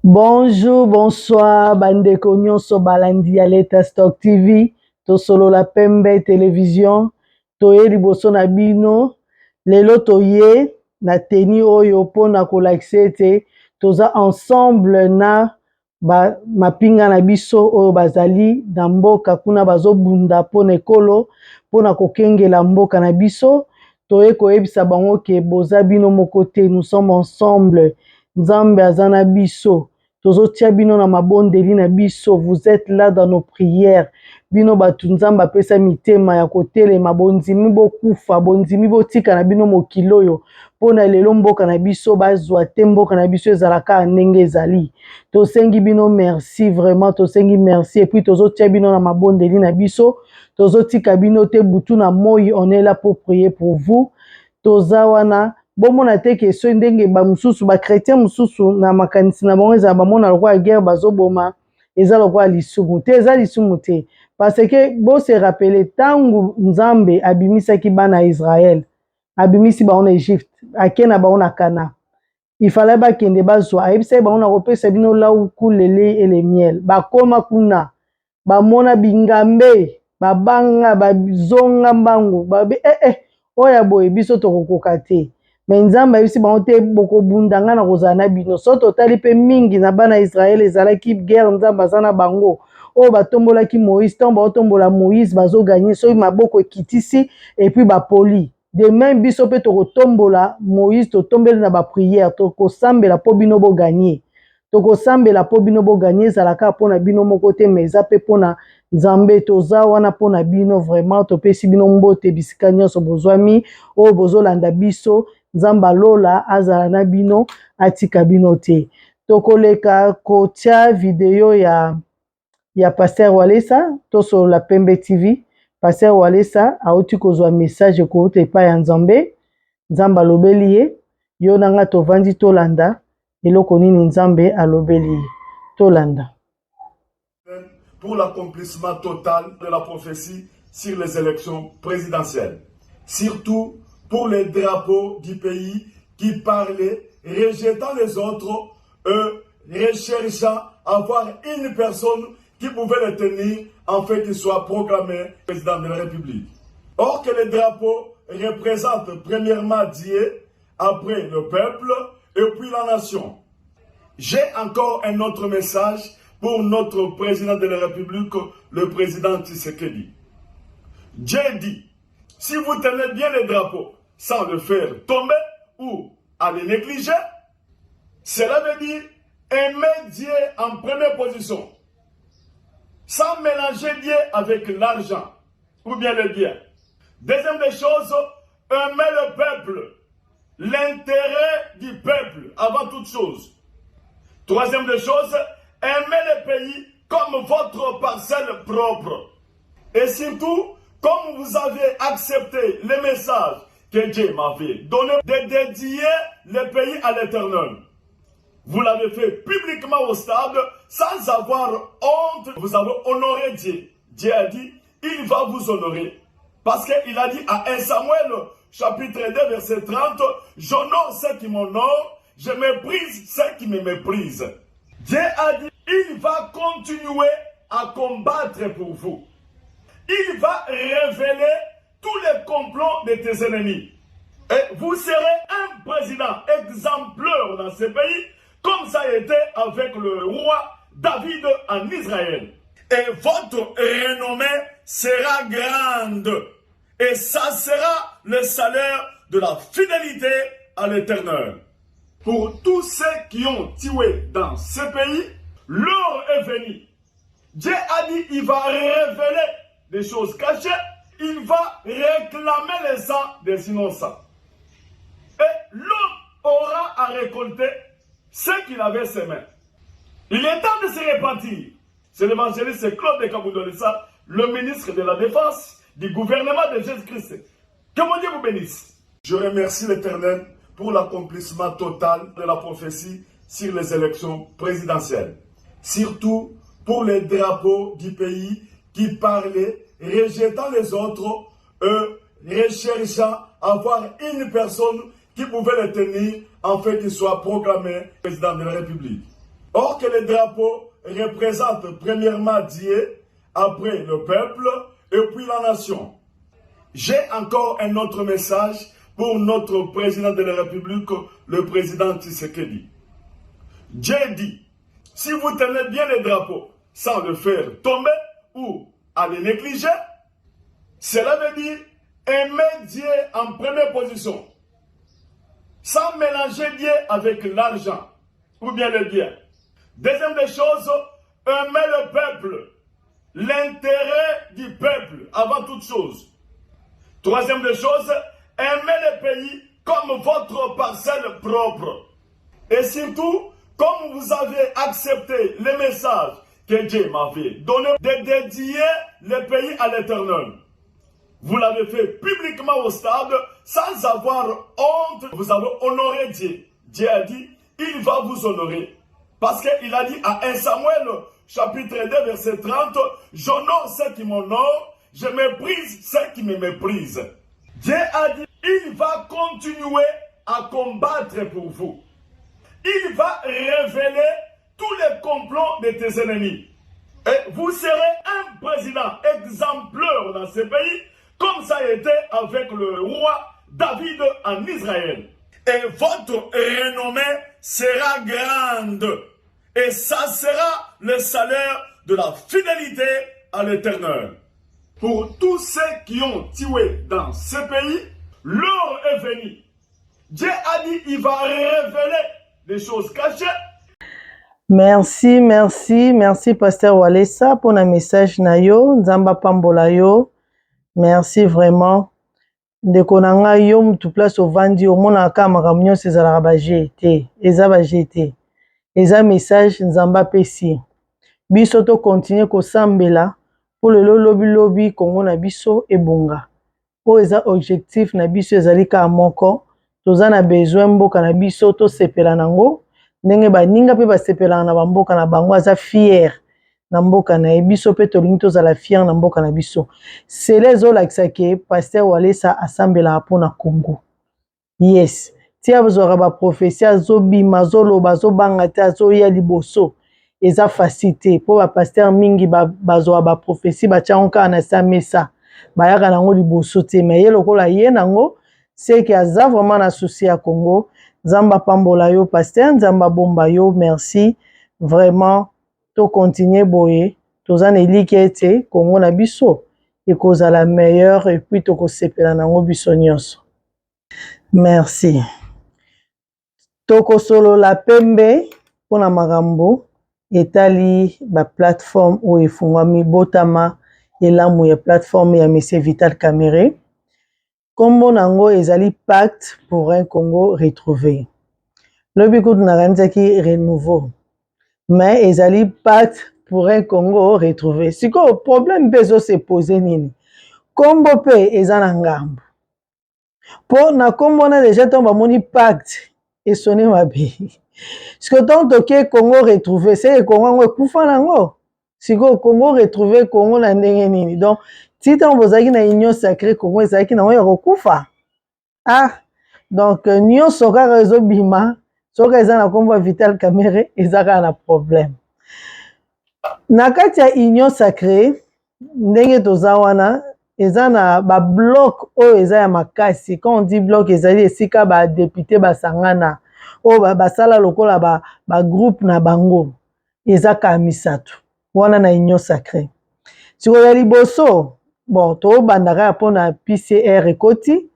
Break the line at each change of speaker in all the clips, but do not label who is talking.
Bonjour, bonsoir, bandeko nyonso balandi ya Leta Stock TV, tosolola pembe télévision, toye liboso na bino, lelo toye na teni oyo pona kolakisa ete toza ensemble na mapinga na biso oyo bazali na mboka kuna bazobunda pona ekolo pona kokengela mboka na biso, toye koyebisa bango ke boza bino moko te, nous sommes ensemble, Nzambe aza na biso. Tozotia bino na mabondeli na biso, vous êtes là dans nos prières. Bino batu Nzambe apesa mitema ya kotelema, bondimi bokufa, bondimi botika na bino mokili oyo pona lelo mboka na biso bazwa te, mboka na biso ezalaka ndenge ezali. Tosengi bino merci, vraiment tosengi merci, et puis tozotia bino na mabondeli na biso, tozotika bino te butu na moi, on est là pour prier pour vous. Toza wana bomona te ke so ndenge ba mususu ba chrétien mususu na makanisi na bango eza bamona lokwa guerre bazoboma eza lokwa lisumu te, eza lisumu te, parce que bo se rappeler tangu Nzambe abimisaki bana Israël, abimisi bango na Egypte, akena bango na Kana, il fallait bakende bazwa ayebisa bango na kopesa bino lauku lele et le miel, bakoma kuna bamona bingambe babanga bazonga mbangu babe oya boye biso tokokoka te. Mais Nzambe ayebisi bango te bokobundanga na kozala na bino. So totali pe mingi na bana Israël ezalaki guerre, Nzambe aza na bango oyo batombolaki Moïse, ntango baotombola Moïse bazoganye soki maboko ekitisi et puis bapoli. De même biso pe tokotombola Moïse, totombeli na baprière, tokosambela po bino boganye, tokosambela po bino boganye, ezalaka mpona bino moko te, mais eza pe mpona Nzambe. Toza wana mpona bino, vraiment topesi bino mbote bisika nyonso bozwami oyo bozolanda biso. Nzambe alola azala na bino, atika bino te. Tokoleka kotia video ya Pasteur Walesa tosolola Pembe TV. Pasteur Walesa auti kozwa message kouta epai ya Nzambe. Nzambe alobeli ye, yo nanga tovandi tolanda eloko nini Nzambe alobeli ye. Tolanda.
Pour l'accomplissement total de la prophétie sur les élections présidentielles. Surtout pour les drapeaux du pays qui parlaient, rejetant les autres, recherchant avoir une personne qui pouvait le tenir afin qu'il soit proclamé président de la République. Or que les drapeaux représentent premièrement Dieu, après le peuple et puis la nation. J'ai encore un autre message pour notre président de la République, le président Tshisekedi. Dieu dit, si vous tenez bien les drapeaux sans le faire tomber ou à les négliger, cela veut dire aimer Dieu en première position, sans mélanger Dieu avec l'argent ou bien le bien. Deuxième des choses, aimer le peuple, l'intérêt du peuple avant toute chose. Troisième des choses, aimer le pays comme votre parcelle propre. Et surtout, comme vous avez accepté le message que Dieu m'avait donné de dédier le pays à l'Éternel, vous l'avez fait publiquement au stade sans avoir honte. Vous avez honoré Dieu. Dieu a dit, il va vous honorer. Parce qu'il a dit à 1 Samuel, chapitre 2, verset 30, j'honore ceux qui m'honorent, je méprise ceux qui me méprisent. Dieu a dit, il va continuer à combattre pour vous. Il va révéler tous les complots de tes ennemis. Et vous serez un président exemplaire dans ce pays, comme ça a été avec le roi David en Israël. Et votre renommée sera grande. Et ça sera le salaire de la fidélité à l'Éternel. Pour tous ceux qui ont tué dans ce pays, l'heure est venue. Dieu a dit qu'il va révéler des choses cachées, il va réclamer les sangs des innocents. Et l'homme aura à récolter ce qu'il avait semé. Il est temps de se repentir. C'est l'évangéliste Claude de Kaboudolissa, le ministre de la Défense du gouvernement de Jésus-Christ. Que mon Dieu vous bénisse. Je remercie l'Éternel pour l'accomplissement total de la prophétie sur les élections présidentielles. Surtout pour les drapeaux du pays qui parlaient, rejetant les autres, recherchant avoir une personne qui pouvait le tenir afin qu'il soit proclamé président de la République. Or que le drapeau représente premièrement Dieu, après le peuple et puis la nation. J'ai encore un autre message pour notre président de la République, le président Tshisekedi. Dieu dit, si vous tenez bien le drapeau sans le faire tomber ou à le négliger, cela veut dire aimer Dieu en première position, sans mélanger Dieu avec l'argent ou bien le bien. Deuxième des choses, aimer le peuple, l'intérêt du peuple avant toute chose. Troisième des choses, aimer le pays comme votre parcelle propre. Et surtout, comme vous avez accepté le message que Dieu m'avait donné de dédier le pays à l'Éternel, vous l'avez fait publiquement au stade sans avoir honte. Vous avez honoré Dieu. Dieu a dit, il va vous honorer. Parce qu'il a dit à 1 Samuel, chapitre 2, verset 30, j'honore ceux qui m'honorent, je méprise ceux qui me méprisent. Dieu a dit, il va continuer à combattre pour vous. Il va révéler tous les complots de tes ennemis. Et vous serez un président exemplaire dans ce pays, comme ça a été avec le roi David en Israël. Et votre renommée sera grande. Et ça sera le salaire de la fidélité à l'Éternel. Pour tous ceux qui ont tué dans ce pays, l'heure est venue. Dieu a dit qu'il va révéler des choses cachées.
Merci Pasteur Walesa pour le message na yo, Nzamba Pambola yo. Merci vraiment. Ndeko nanga yo mutu place au vandi au mona ka makambo nyonso ezalaka ba GT, eza ba GT. Eza message Nzamba pesi. Biso to continuer ko sambela pour le lobi Kongo na biso ebonga. Po eza objectif na biso ezali ka moko, toza na besoin mboka na biso to sepela nango. Ndenge baninga pe basepelanga na bamboka na bango aza fier na mboka na biso pe tolingi tozala fier na mboka na biso. Sele ezolakisa ke Pasteur Walesa asambelaka mpona Congo. Yes, tia azwaka baprofesia azobima azoloba azobanga te azoya liboso eza facile te mpo bapaster mingi bazwaka baprofesi batiango kaka na sa mesa bayaka nango liboso te me ye lokola ye nango seke aza vraiment na susi ya Congo. Nzamba pambola yo Pasteur, Nzamba bomba yo, merci. Vraiment, to continuer boye, toza na eliki ete Congo na biso ekozala meilleur et puis tokosepela nango biso nyonso. Merci. Tokosolola pembe mpona makambo etali ba plateforme oyo efungwami botama elamu ya plateforme ya Monsieur Vital Kamerhe. Kombo nango ezali pacte pour un Congo retrouvé. Lobi kutu nakanizaki renouveau. Mais ezali pacte pour un Congo retrouvé. Siko problème bezo se poser nini. Kombo pe eza na ngambo. Po na kombo na déjà ton bamoni pacte et sonné mabe. Siko ton toke Congo retrouvé, c'est Congo ngo kufa nango. Siko Congo retrouvé Congo na ndenge nini. Donc si tu as une union sacrée, Congo ezalaki na oyo kokufa. Ah, donc union soka réseau bima, soka eza na kombo Vital Kamerhe ezaka na problème. Na kati ya union sacrée, ndenge toza wana eza na ba bloc oyo eza ya makasi. Quand on dit bloc ezali esika ba député basangana o basala lokola ba groupe na bango ezaka misato. Wana na union sacrée. Siko ya liboso bon, to bandaka pona PCR ekoti,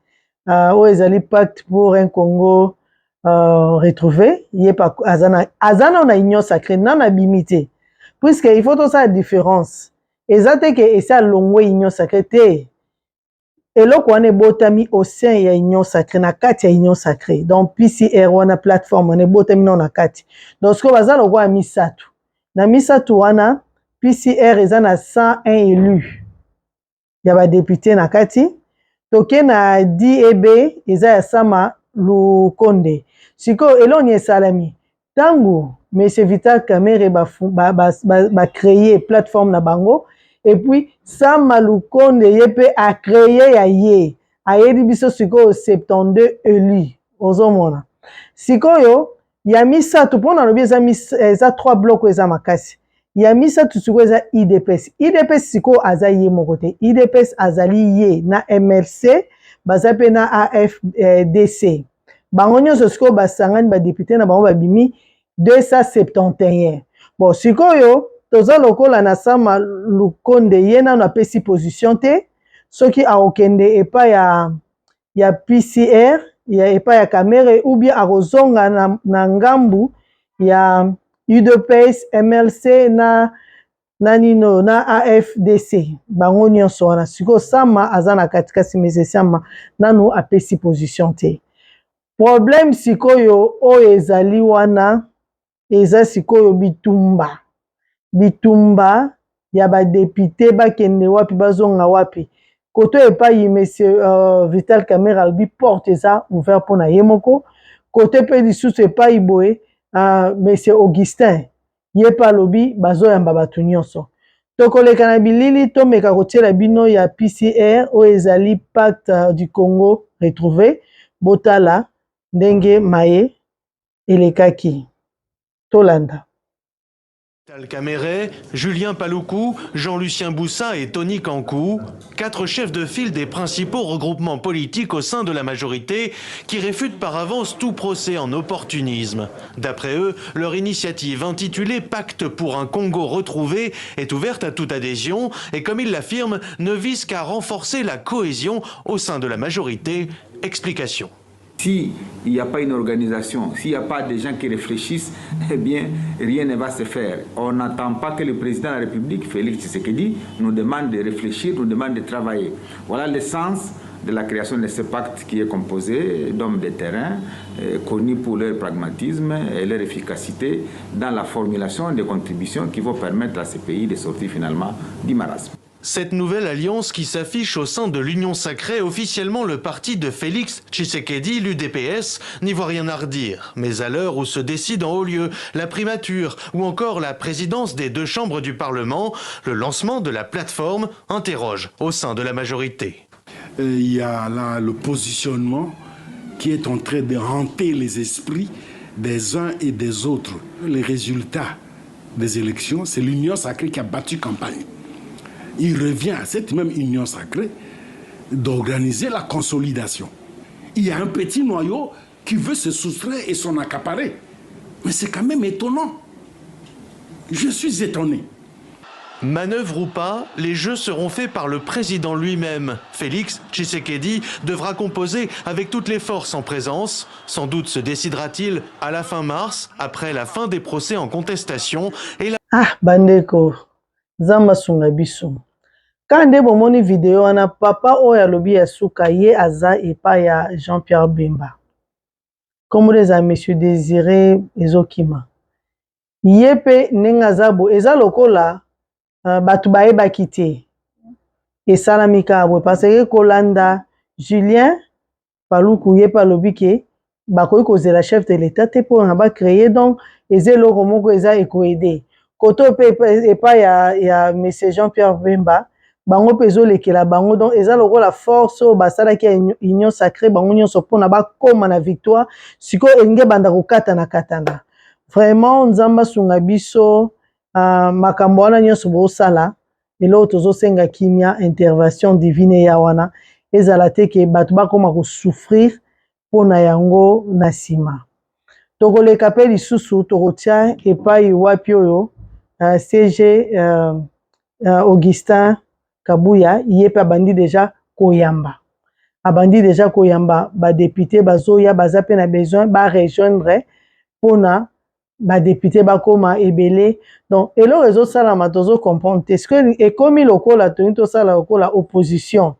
ezali pacte pour un Congo retrouvé, azana na union sacrée, nana bimité. Puisque il faut tout ça la différence. Ezate que esa longwe union sacrée te. Eloko wane botami au sein ya union sacrée, na kati ya union sacrée. Donc PCR wana plateforme wane botami na kati. Donc ce que bazala kwa misatu. Na misatu wana PCR eza na 101 élus. Ya ba député na kati toke na DEB eza ya Sama Lukonde. Siko eloni esalami tango Monsieur Vital Kamerhe ba créer plateforme na bango et puis Sama Lukonde yepe a créé ya ye ayedi biso siko 72 élus ozomona. Siko yo ya misato mpona lobi eza 3 blocs eza makasi ya misato sikoyo eza idps idps sikoyo aza ye moko te idps azali ye na mlc baza mpe na afdc bango nyonso sikoyo basangani badepute na bango babimi 271 bon sikoyo toza lokola na Sama Lukonde ye nano apesi position te soki aokende epai ya PCR ya epai ya kamere ou bien akozonga na ngambu ya UDPS MLC na nino na AFDC bango nyonso wana sikoyo Sama aza na katikati mese Sama nanu apesi position te problème sikoyo oyo ezali wana eza sikoyo bitumba ya badepute bakende wapi bazonga wapi koto epai monsieur Vital Kamerhe alobi porte eza ouvert mpona ye moko kote mpe lisusu epai boye monsieur Augustin ye mpe alobi bazoyamba bato nyonso tokoleka na bilili tomeka kotiela bino ya PCR oyo ezali pacte du Congo retrouvé botala ndenge maye elekaki tolanda.
Vital Kamerhe, Julien Paluku, Jean-Lucien Boussa et Tony Kankou, 4 chefs de file des principaux regroupements politiques au sein de la majorité qui réfutent par avance tout procès en opportunisme. D'après eux, leur initiative intitulée Pacte pour un Congo retrouvé est ouverte à toute adhésion et comme ils l'affirment, ne vise qu'à renforcer la cohésion au sein de la majorité. Explication.
S'il n'y a pas une organisation, s'il n'y a pas des gens qui réfléchissent, eh bien, rien ne va se faire. On n'attend pas que le président de la République, Félix Tshisekedi, nous demande de réfléchir, nous demande de travailler. Voilà le sens de la création de ce pacte qui est composé d'hommes de terrain, connus pour leur pragmatisme et leur efficacité dans la formulation des contributions qui vont permettre à ces pays de sortir finalement du marasme.
Cette nouvelle alliance qui s'affiche au sein de l'Union sacrée, officiellement le parti de Félix Tshisekedi, l'UDPS, n'y voit rien à redire. Mais à l'heure où se décide en haut lieu la primature ou encore la présidence des 2 chambres du Parlement, le lancement de la plateforme interroge au sein de la majorité.
Il y a là le positionnement qui est en train de hanter les esprits des uns et des autres. Les résultats des élections, c'est l'Union sacrée qui a battu campagne. Il revient à cette même union sacrée d'organiser la consolidation. Il y a un petit noyau qui veut se soustraire et s'en accaparer. Mais c'est quand même étonnant. Je suis étonné.
Manœuvre ou pas, les jeux seront faits par le président lui-même. Félix Tshisekedi devra composer avec toutes les forces en présence. Sans doute se décidera-t-il à la fin mars, après la fin des procès en contestation et la...
Ah, bandeko, zamba sunga biso. Kande bomoni vidéo wana papa oyo alobi ya suka ye aza epa ya Jean-Pierre Bemba. Comme les monsieur Désiré ezokima. Yepe nenga zabo eza lokola batu bayebaki te. Esalami kabwe parce que kolanda Julien Paluku yepe alobi ke bakoki kozela chef de l'état te po na ba créer donc ezelo moko eza ekoede. Koto pe epa ya monsieur Jean-Pierre Bemba bango pezo lekela bango donc eza lokola force basalaki union sacrée bango nyonso pona bakoma na victoire siko enge banda kokata na katana vraiment nzamba sunga biso makambo wana nyonso bosala elo tozosenga kimia intervention divine ya wana ezala te ke bato bakoma kosouffrir pona yango na sima tokoleka pe lisusu tokotia epai wapi oyo CG Augustin Kabuya yepe abandi deja koyamba. Abandi deja koyamba ba député bazoya baza pe na besoin ba rejoindre pona ba député bakoma ebele. Donc elo rezo sala matozo comprendre est-ce que ekomi lokola to sala lokola opposition.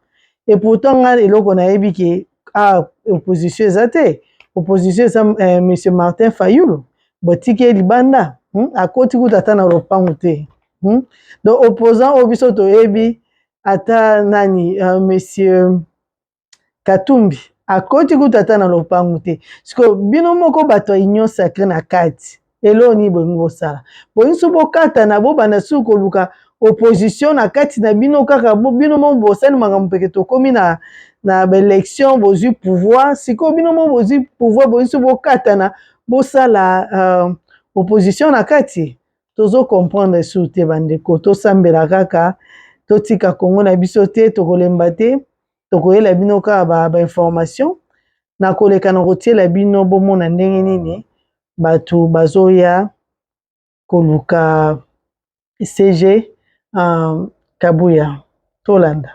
Et pourtant nga eloko na yebi ke opposition ezate. Opposition ça monsieur Martin Fayulu botike libanda akoti kutata na lopango te. Donc opposant obiso to yebi ata nani monsieur Katumbi akoti kutata na lopango te siko bino moko bato union sacrée na kati elo ni bongo sala bonso bokata na bo bana suko luka opposition na kati na bino kaka bino mo bosani makambo peke to komi na élection bozu pouvoir siko bino mo bozu pouvoir bonso bokata na bosala opposition na kati tozo comprendre sur te bandeko tosambela kaka totika Congo na biso te tokolemba te tokoyela bino kaka ba information na koleka na kotiela bino bomona ndenge nini bato bazoya koluka CG Kabuya Tolanda.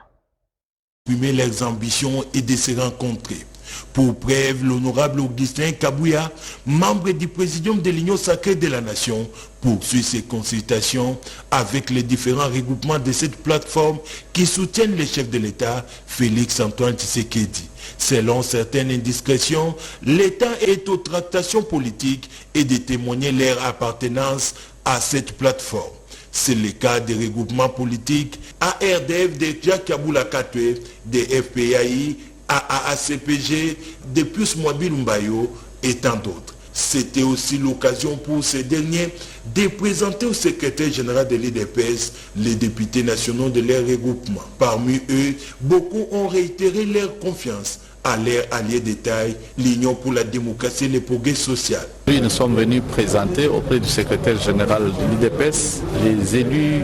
Leurs ambitions et de se rencontrer. Pour preuve, l'honorable Augustin Kabuya, membre du présidium de l'Union sacrée de la nation, poursuit ses consultations avec les différents regroupements de cette plateforme qui soutiennent le chef de l'État, Félix-Antoine Tshisekedi. Selon certaines indiscrétions, l'État est aux tractations politiques et de témoigner leur appartenance à cette plateforme. C'est le cas des regroupements politiques ARDF de Jacques Kaboula Katwe, de FPAI, AACPG, de Pius Mobile Mbayo et tant d'autres. C'était aussi l'occasion pour ces derniers de présenter au secrétaire général de l'UDPS les députés nationaux de leur regroupement. Parmi eux, beaucoup ont réitéré leur confiance à leur allié de taille, l'Union pour la démocratie et le progrès social.
Nous sommes venus présenter auprès du secrétaire général de l'UDPS les élus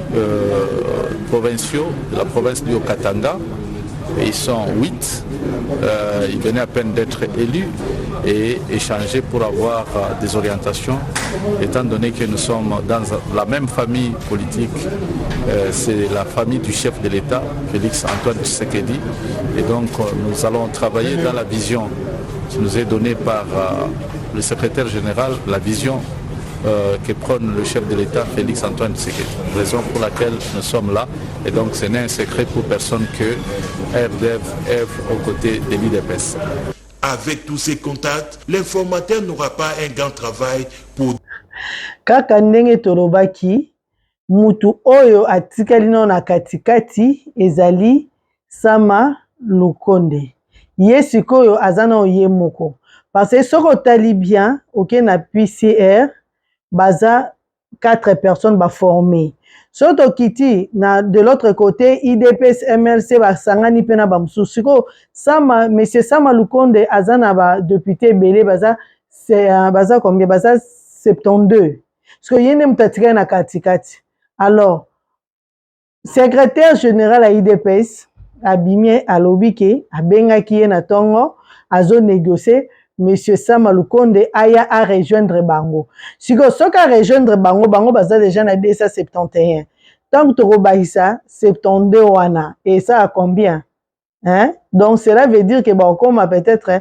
provinciaux de la province du Haut-Katanga. Ils sont 8, ils venaient à peine d'être élus et échanger pour avoir des orientations, étant donné que nous sommes dans la même famille politique, c'est la famille du chef de l'État, Félix-Antoine Tshisekedi, et donc nous allons travailler dans la vision qui nous est donnée par le secrétaire général, la vision que prône le chef de l'État, Félix-Antoine Tshisekedi. Raison pour laquelle nous sommes là. Et donc ce n'est un secret pour personne que RDF œuvre aux côtés de l'UDPS.
Avec tous ces contacts, l'informateur n'aura pas un grand travail pour...
Kaka ndenge tolobaki, mutu oyo atikali na katikati ezali Sama Lukonde. Ye sikoyo azana oye moko. Parce que soko tali bien, ok na PCR, baza 4 personnes ba formées. Soto kiti na de l'autre côté IDPS MLC ba sangani pena ba msusiko Sama monsieur Sama Lukonde azana ba député belé baza c'est baza combien baza 72. Parce que yene mutatika na katikati. Alors secrétaire général à IDPS abimie alobike abengaki ye na tongo azo négocier monsieur Sama Lukonde aya a rejoindre bango. Siko soka rejoindre bango bango baza déjà na 271. Tant que tu bahisa 72 wana et ça à combien? Hein? Donc cela veut dire que bon comme peut-être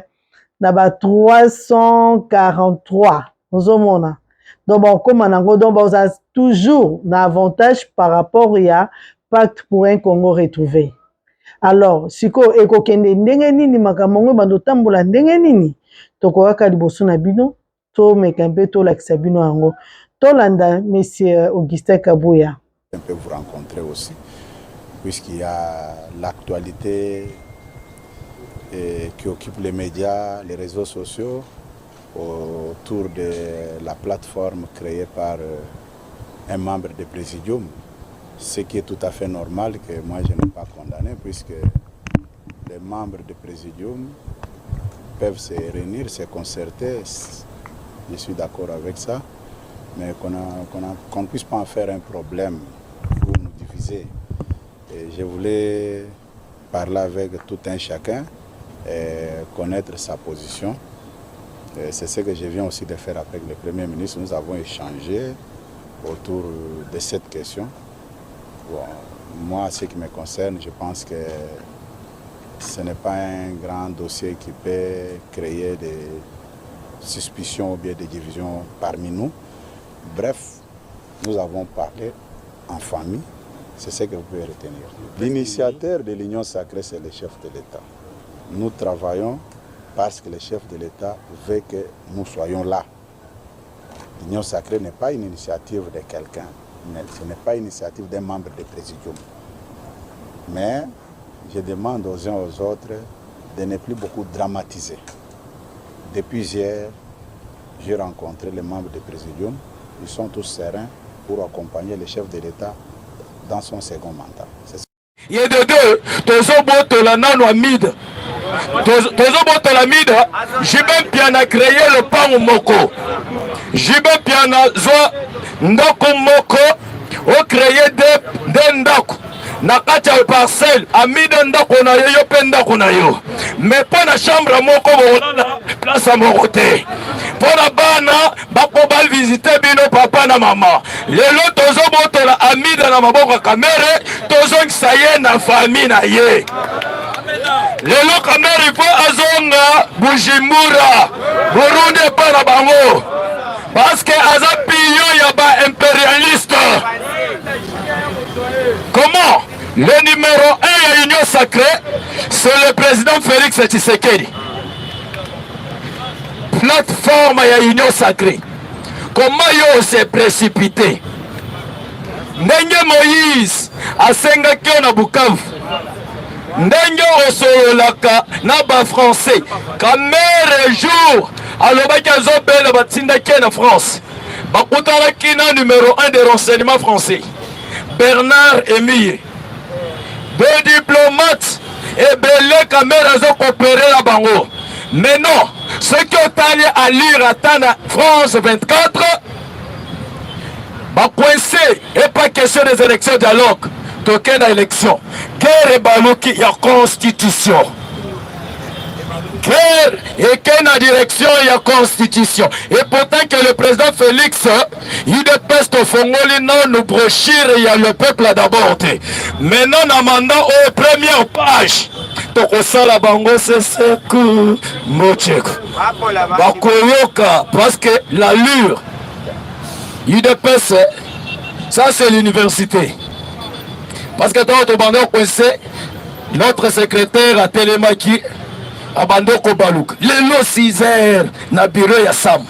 na ba 343 ozomona. Donc bon comme nango donc baza toujours na avantage par rapport à pacte pour un Congo retrouvé. Alors siko ekokende ndenge nini makamongo bando tambola ndenge nini tokoka liboso na bino to mekampe to lakisa bino yango tolanda monsieur Augustin Kabuya.
Un peu vous rencontrer aussi puisqu'il y a l'actualité qui occupe les médias, les réseaux sociaux autour de la plateforme créée par un membre du Présidium, ce qui est tout à fait normal que moi je n'ai pas condamné puisque les membres du Présidium peuvent se réunir, se concerter, je suis d'accord avec ça, mais qu'on ne puisse pas en faire un problème pour nous diviser. Et je voulais parler avec tout un chacun et connaître sa position. C'est ce que je viens aussi de faire avec le Premier ministre. Nous avons échangé autour de cette question. Bon, moi, ce qui me concerne, je pense que ce n'est pas un grand dossier qui peut créer des suspicions ou bien des divisions parmi nous. Bref, nous avons parlé en famille, c'est ce que vous pouvez retenir. L'initiateur de l'Union sacrée, c'est le chef de l'État. Nous travaillons parce que le chef de l'État veut que nous soyons là. L'Union sacrée n'est pas une initiative de quelqu'un, ce n'est pas une initiative d'un membre du Présidium. Mais je demande aux uns aux autres de ne plus beaucoup dramatiser. Depuis hier, j'ai rencontré les membres du Présidium. Ils sont tous sereins pour accompagner le chef de l'État dans son second mandat.
Il y a de deux, tozo botola mida jibe piana créé le pango moko jibe piana zwa ndako moko o créé de ndako na kati ya parcelle amida ndako na yo pe ndako na yo mais mpo na chambre moko bolala place moko te mpo na bana bako bavisite bino papa na mama lelo tozobotola amida na maboko ya kamere tozongisa ye na famille na ye lelo kamere ifo azonga bujumbura burundi epa na bango parce que aza pion ya ba-impérialiste. Comment? Le numéro 1 de l'Union sacrée, c'est le président Félix Tshisekedi. Plateforme de l'Union sacrée. Comment il s'est précipité? Ndenge Moïse a sengaki na Bukavu. Ndenge osoyolaka na ba français. Kamere jour alobaki azobela batindaki na France. Bakutanaki na numéro 1 des renseignements français. Bernard Emile. Deux diplomates et belé caméra ont coopéré la bango. Mais non, ceux qui ont allé à lire à France 24, bah coincé, et pas question des élections dialogue, token d'élection. Guerre et balouki, il y a constitution. Guerre et quelle direction il y a constitution. Et pourtant que le président Félix, il dépêche au Fongoli, non, nous brochir, il y a le peuple d'abord. Maintenant, on a mandat aux premières pages. Donc, ça, la bango, c'est ce que Mocheko. Bakoyoka, parce que l'allure, il dépêche, ça c'est l'université. Parce que dans notre bandit, notre secrétaire à Télémaki, Abandoko Balouk, les 6 heures na bureau ya Sam.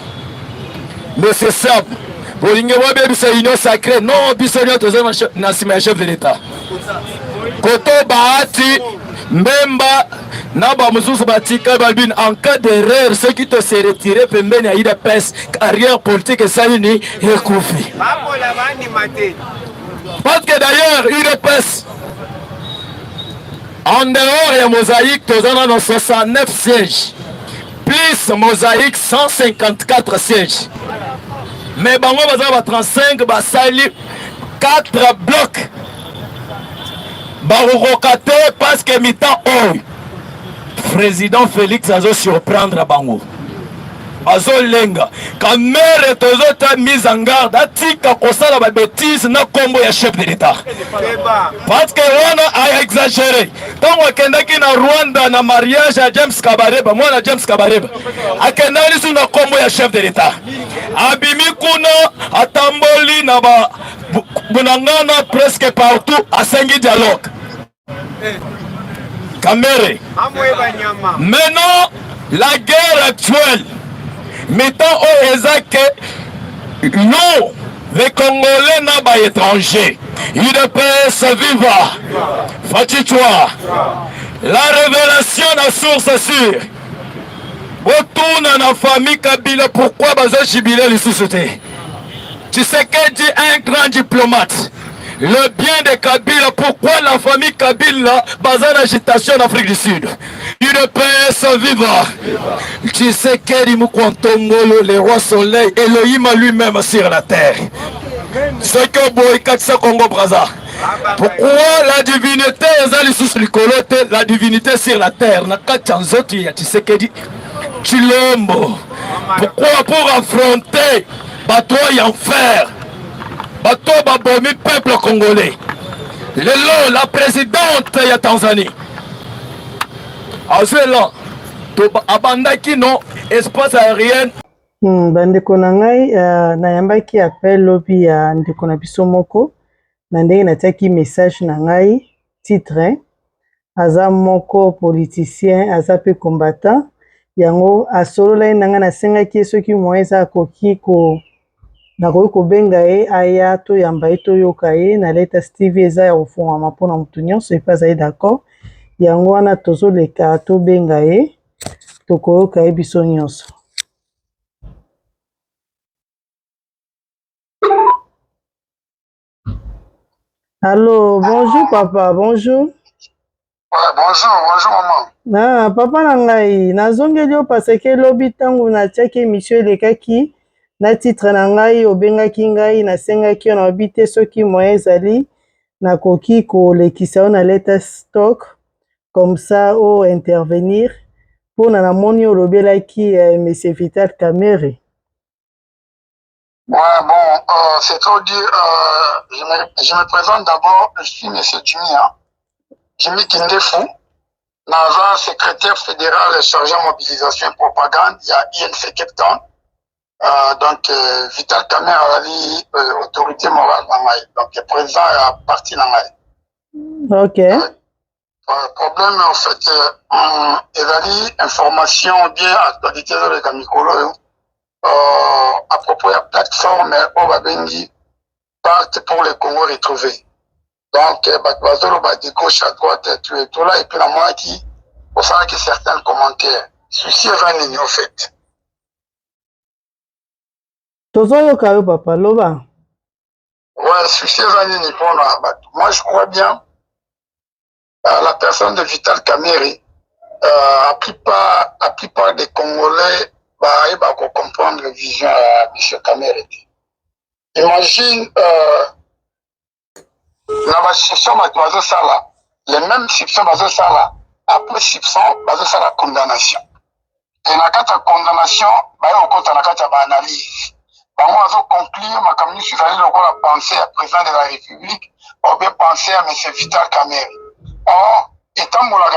Mais c'est Sam. Pour l'Union c'est union sacrée. Non, bisogna na sima chef de l'État. Koto Bahati, Mbemba, Naba Moussous Batika Balbin, en cas d'erreur, ceux qui te se retiré, Pembeni a eu des pèses, carrière politique et ça uni et Koufi. Parce que d'ailleurs, il pèse. En dehors, il y a Mosaïque, nous avons 69 sièges. Plus Mosaïque, 154 sièges. Mais Bango Bazar 35, Basali, 4 blocs. Barorokate, parce que mi-temps, président Félix a surprendre à Bango. Azo lenga. Kamere tozo ta mise en garde. Atika kosala ba bêtise na kombo ya chef de l'État. Parce que wana a exagéré. Tant wakendaki na Rwanda na mariage à James Kabareba, moi na James Kabareba. Akendali su na kombo ya chef de l'État. Abimi kuna atamboli na ba bunangana presque partout à Sengi dialogue. Kamere. Maintenant, la guerre actuelle. Mettons au Ezake, nous, les Congolais n'a pas étrangers. Il de paix se viva. Fatitwa. La révélation de source sûre. Retourne dans la famille Kabila. Pourquoi Bazo Chibile les sociétés? Tu sais qu'elle dit un grand diplomate. Le bien de Kabila, pourquoi la famille Kabila basée en agitation en Afrique du Sud? Une paix se vivra. Tu sais qu'Eli Moukwantongolo, le roi soleil, Elohim lui-même sur la terre. C'est que Boïkatsa Congo Braza. Pourquoi la divinité est sous le colote, la divinité sur la terre? Nakachanzoti, tu sais qu'Eli Chilombo. Pourquoi pour affronter Batoy en fer? Bato babomi peuple congolais. Lelo la présidente ya Tanzanie. Azela to abandaki no espace aérien.
Bandeko na ngai nayambaki appel lobi ya ndeko na biso moko na ndenge natiaki message na ngai titre aza moko politicien aza pe combattant yango asolola nanga nasengaki soki moyeza akoki ko nakoki kobenga ye aya toyamba ye toyoka ye na leta Stevie eza ya kofungwama mpona motu nyonso epe azali d'accord yango wana tozoleka tobenga ye tokoyoka ye biso nyonso. Allô, bonjour papa, bonjour.
Ouais, bonjour maman.
Na papa na ngai nazongeli yo parce que lobi ntango natiaki émission elekaki na titre na ngai obengaki ngai nasengaki yo na obi te soki moyen ezali nakoki kolekisa yo na leta stock comme ça o intervenir mpona namoni olobelaki monsieur Vital Kamerhe.
Ouais, bon, c'est trop dire. Je me présente d'abord, je suis monsieur Jimmy, hein. Jimmy Kindefou, Naza, secrétaire fédéral chargé de mobilisation et propagande, il y a INF Cape Town. Donc, Vital Kamerhe a dit autorité morale Nangaï. Donc, le président est parti Nangaï.
Ok.
Problème, en fait, il a dit information bien actualité de l'Egamikolo. À propos de la plateforme Obabengi partent pour le Congo retrouvé. Donc, Batbazolo de gauche à droite, tout là, et puis la moi qui, pour faire que certains commentaires. Souci est en fait.
Tozoyoka yo papa, loba.
Ouais, souci est pour moi, je crois bien, la personne de Vital Kamerhe, la plupart des Congolais, ils vont comprendre la vision à M. Kamerhe. Imagine, la soupçon de Sala, les mêmes soupçons de Sala, après soupçon de la condamnation. Et dans la condamnation, il y a une analyse. Moi, je conclure ma communauté sur la pensée à président de la République, ou bien penser à M. Vital Kamerhe. Or, étant mon la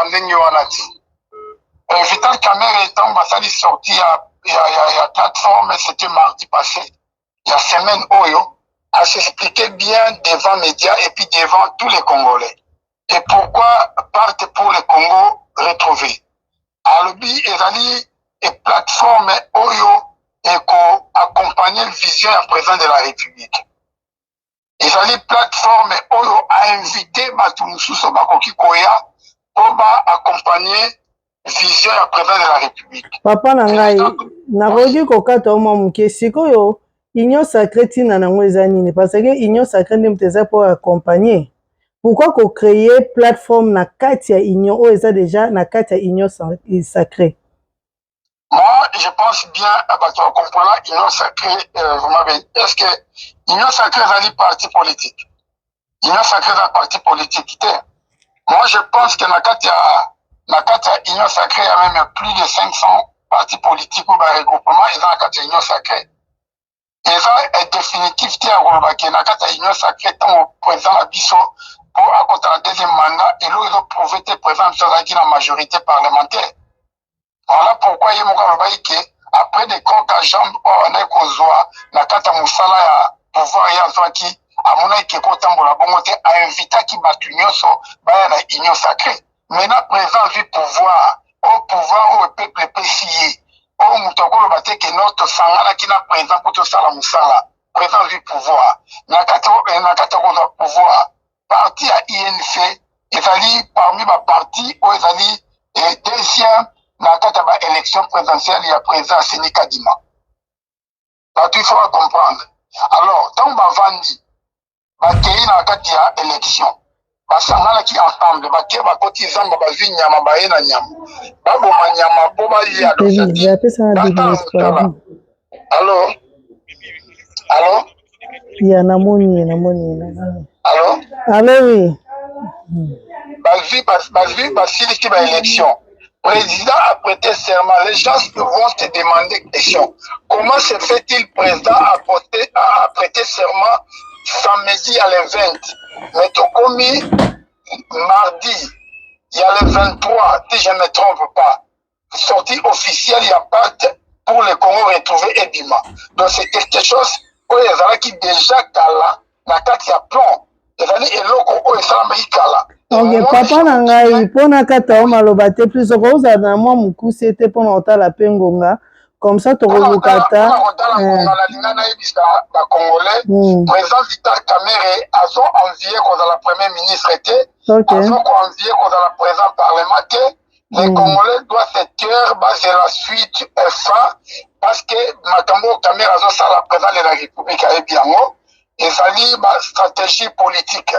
Vital Kamerhe étant sorti il y a plateforme, c'était mardi passé, il y a semaine Oyo, à s'expliquer bien devant les médias et puis devant tous les Congolais. Et pourquoi partent pour le Congo retrouver? Alobi ezali et plateforme Oyo et accompagner le vision à président de la République. Ezali plateforme Oyo a invité Batumususo Bakoki Koya pour accompagner vision à président de la République.
Papa nangai nakoki kokata mwa muke sikoyo union sacrée tina nango eza nini parce que union sacrée nde moto eza pour accompagner. Pourquoi ko créer plateforme na kati ya union oyo eza déjà na kati ya union sacrée?
Moi, je pense bien à comprendre union sacrée. Vous m'avez dit, est-ce que union sacrée est un parti politique? Union sacrée est un parti politique. Moi, je pense que na kati ya union sacrée, il y a même plus de 500 partis politiques ou regroupements et dans la kati ya union sacrée. Et ça est définitif, na kati ya union sacrée, tant au président Abisso, pour accompagner le deuxième mandat, et là, ils ont prouvé que le président Abisso a la majorité parlementaire. Voilà pourquoi il m'a dit que après des corps à jambes, on est kozwa, na kati ya musala ya pouvoir ya zwaki, à mon avis, Tambola Bongote a invité qui battu nyonso, na union sacrée. Maintenant, présent du pouvoir, au pouvoir, au peuple PCI, au moutokolo bate que notre sangala qui n'a présent pour tout ça la musala, présent du pouvoir, na kata pouvoir, parti à INF, ezali parmi ma parti, où ezali deuxième, na kata ba élection présidentielle, il y a présent à Sénéca Dima. Là, il faut comprendre. Alors, tant que Vandi, bakei na kati ya élection, basangala ki ensemble, bakei bakoti zamba bazwi nyama baye na nyama. Baboma nyama po bali ya dosati. Allô? Allô?
Ya namoni.
Allô?
Allô, oui.
Basili ki ba élection. Président a prêté serment. Les gens vont te demander question. Comment se fait-il président a prêté serment samedi à le 20? Mais comme mardi, il y a le 23, si je ne me trompe pas, sortie officielle, il y a pas pour le Congo retrouver Ebima. Donc c'est quelque chose où il y a qui déjà kala, na kati ya plan. Il y a des locaux où il y a kala.
Ok, papa na ngai pona kata o maloba te plus okoza na mwa mukuse te pona otala pe ngonga comme ça tokokata
président Vital Kamerhe azo envié qu'on a la première ministre était azo envié qu'on a la président parlementaire. Les Congolais doivent se taire basé la suite fin parce que Makambo Kamerhe azo ça la président de la République a biango et ça lit ma stratégie politique.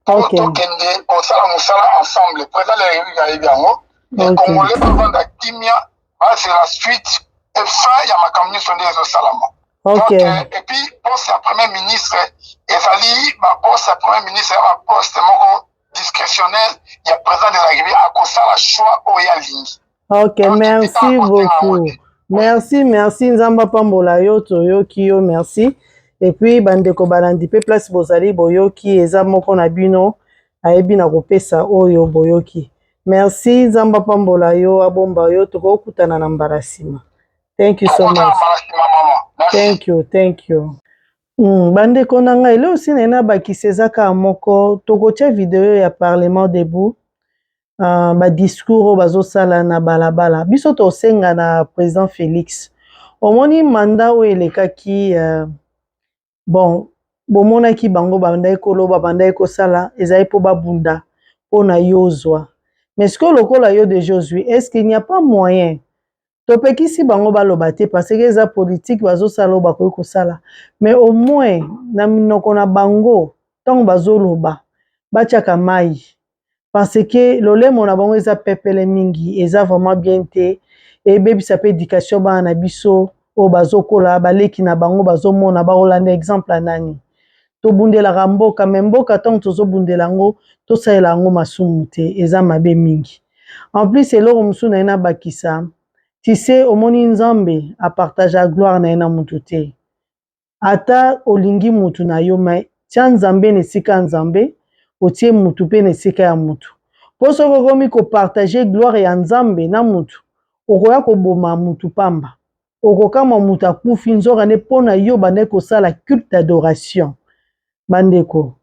pour tokende kosala mosala ensemble. Le président de la République, les Congolais vont à Kimia, c'est la suite et fin, il y a ma campagne sur les Salama. Et puis, poste à Premier ministre, et Zali, ma poste à Premier ministre, ma poste discrétionnel, il y a président de la République à cause la choix au Yalingi.
Ok, merci beaucoup. Merci, Nzamba Pambola yo, Toyoki yo, merci. Et puis, bandeko balandi pe place bozali boyoki, eza moko na bino, ayebi na kopesa oyo boyoki. Merci, Nzamba Pambola yo, abomba yo, toko kutana na mbarasima. Thank you so much. Thank you. Bandeko na ngai, leo aussi na bakisi ezaka moko, tokotia video ya Parlement debout. Ba discours bazosala na balabala biso tosenga na président Félix omoni mandat o elekaki bon bomonaki bango bandai koloba bandai kosala ezai po babunda pona yozwa mais ce que lokola yo de Josué est-ce qu'il n'y a pas moyen topekisi bango baloba te parce que eza politique bazosala bakoki kosala mais au moins na minoko na bango tango bazoloba batiaka mai. Parce que l'olemo na bango eza pepele mingi, eza vraiment bien te, et baby sa pe éducation ba na biso, o bazokola, baleki na bango bazomona ba olanda exemple nani. To bundela ramboka, memboka tant tozo bundela ngo, to saela ngo masumu te, eza mabe mingi. En plus, c'est l'or musu na ina bakisa, tu sais, omoni nzambe a partage la gloire na ina mutu te. Ata olingi mutu na yo, mais tia nzambe ne sika nzambe, otie mutu pe nesika ya mutu. Po soko komi ko partager gloire ya nzambe na mutu. Okoya ko boma mutu pamba. Okokama mutu akufi nzoka ne pona yo bande ko sala culte d'adoration. Bandeko.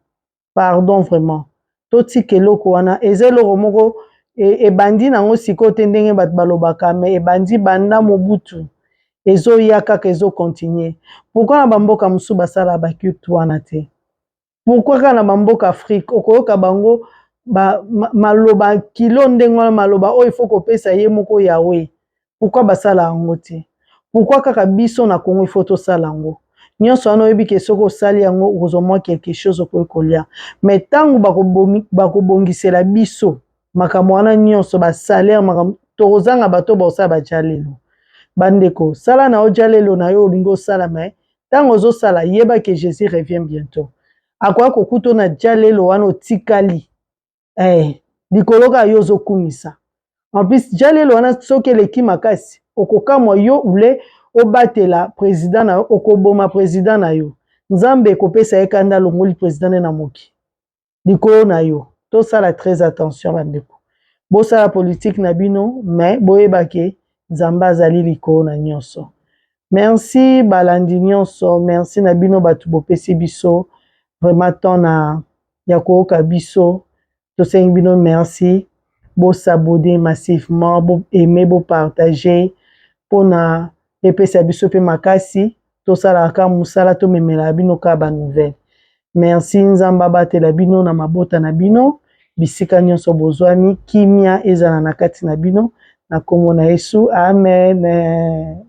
Pardon vraiment. Toti keloko wana ezelo moko e bandi nango sikote ndenge bat balobaka me e bandi banda mobutu. Ezo yaka kezo continuer. Pourquoi na bamboka musu basala ba culte wana te? Pourquoi kana bamboka Afrique okoyoka bango maloba kilo ndengwa maloba o il faut kopesa ye moko yawe. Pourquoi basala yango te? Pourquoi kaka biso na Congo il faut to sala yango? Nyonso ano yebi ke soko sali yango okozomwa quelque chose okolia. Mais tango bakobongisela biso makambo wana nyonso ba salaire makambo tokozanga bato bosala bajalelo. Bandeko sala na ojalelo na yo olingo sala mais tango zo sala yeba que Jésus revient bientôt. Akwa kokuto na jalelo wana otikali likoloka yo zokumisa en plus jalelo wana soki eleki makasi okokamwa yo ule obatela président na okoboma président na yo nzambe ekopesa ye kanda longoli président na moki likolo na yo tosala très attention bandeko bosala politique na bino mais boyebake nzambe azali likolo na nyonso. Merci balandi nyonso, merci na bino batu bopesi biso vraiment tona ya koyoka biso tosengi bino merci bo s'abonner massivement bo aimer bo partager pona epesa biso pe makasi tosala ka musala to memela bino ka ba nouvelle. Merci nzamba batela bino na mabota na bino bisika nyonso bozwami kimia ezala na kati na bino na kombo na Yesu amen.